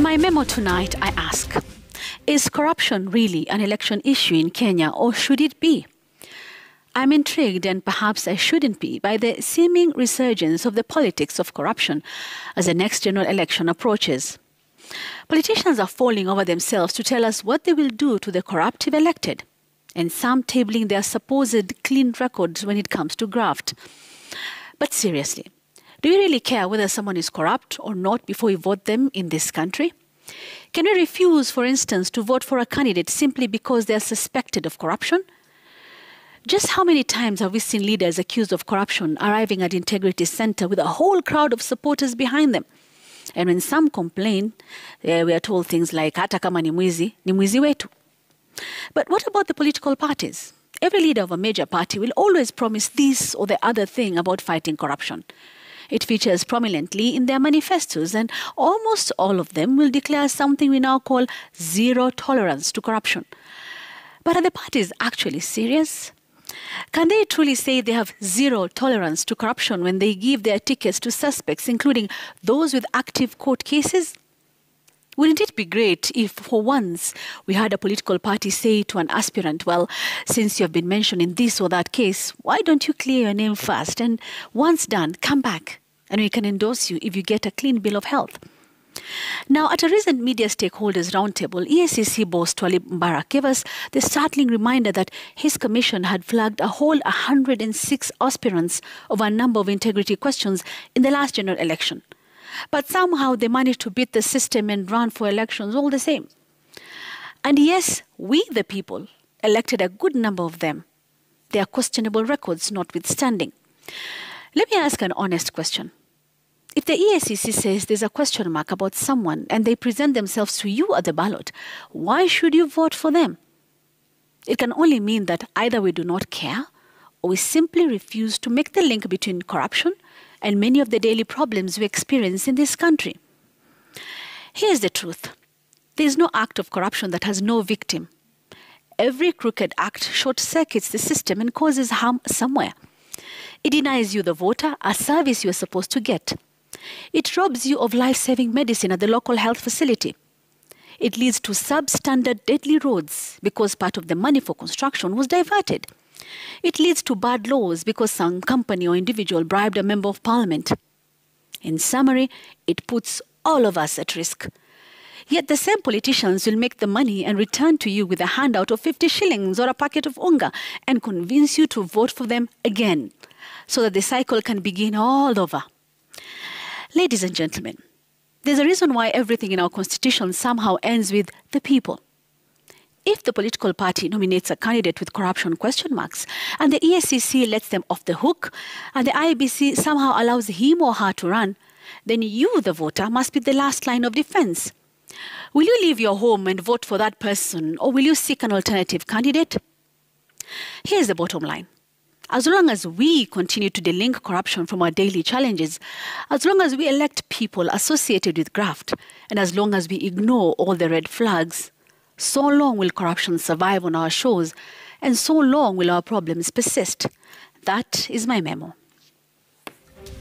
In my memo tonight, I ask, is corruption really an election issue in Kenya, or should it be? I'm intrigued, and perhaps I shouldn't be, by the seeming resurgence of the politics of corruption as the next general election approaches. Politicians are falling over themselves to tell us what they will do to the corrupt if elected, and some tabling their supposed clean records when it comes to graft. But seriously, do we really care whether someone is corrupt or not before we vote them in this country? Can we refuse, for instance, to vote for a candidate simply because they are suspected of corruption? Just how many times have we seen leaders accused of corruption arriving at Integrity Center with a whole crowd of supporters behind them? And when some complain, we are told things like, hata kama ni mwizi wetu. But what about the political parties? Every leader of a major party will always promise this or the other thing about fighting corruption. It features prominently in their manifestos, and almost all of them will declare something we now call zero tolerance to corruption. But are the parties actually serious? Can they truly say they have zero tolerance to corruption when they give their tickets to suspects, including those with active court cases? Wouldn't it be great if, for once, we had a political party say to an aspirant, well, since you have been mentioned in this or that case, why don't you clear your name first? And once done, come back, and we can endorse you if you get a clean bill of health. Now, at a recent media stakeholders roundtable, EACC boss Twali Mbarak gave us the startling reminder that his commission had flagged a whole 106 aspirants over a number of integrity questions in the last general election. But somehow they managed to beat the system and run for elections all the same. And yes, we, the people, elected a good number of them, their questionable records notwithstanding. Let me ask an honest question. If the EACC says there's a question mark about someone and they present themselves to you at the ballot, why should you vote for them? It can only mean that either we do not care or we simply refuse to make the link between corruption and many of the daily problems we experience in this country. Here's the truth. There is no act of corruption that has no victim. Every crooked act short-circuits the system and causes harm somewhere. It denies you, the voter, a service you are supposed to get. It robs you of life-saving medicine at the local health facility. It leads to substandard deadly roads because part of the money for construction was diverted. It leads to bad laws because some company or individual bribed a member of parliament. In summary, it puts all of us at risk. Yet the same politicians will make the money and return to you with a handout of 50 shillings or a packet of unga and convince you to vote for them again, so that the cycle can begin all over. Ladies and gentlemen, there's a reason why everything in our constitution somehow ends with the people. If the political party nominates a candidate with corruption question marks, and the EACC lets them off the hook, and the IEBC somehow allows him or her to run, then you, the voter, must be the last line of defense. Will you leave your home and vote for that person, or will you seek an alternative candidate? Here's the bottom line. As long as we continue to delink corruption from our daily challenges, as long as we elect people associated with graft, and as long as we ignore all the red flags, so long will corruption survive on our shores, and so long will our problems persist. That is my memo.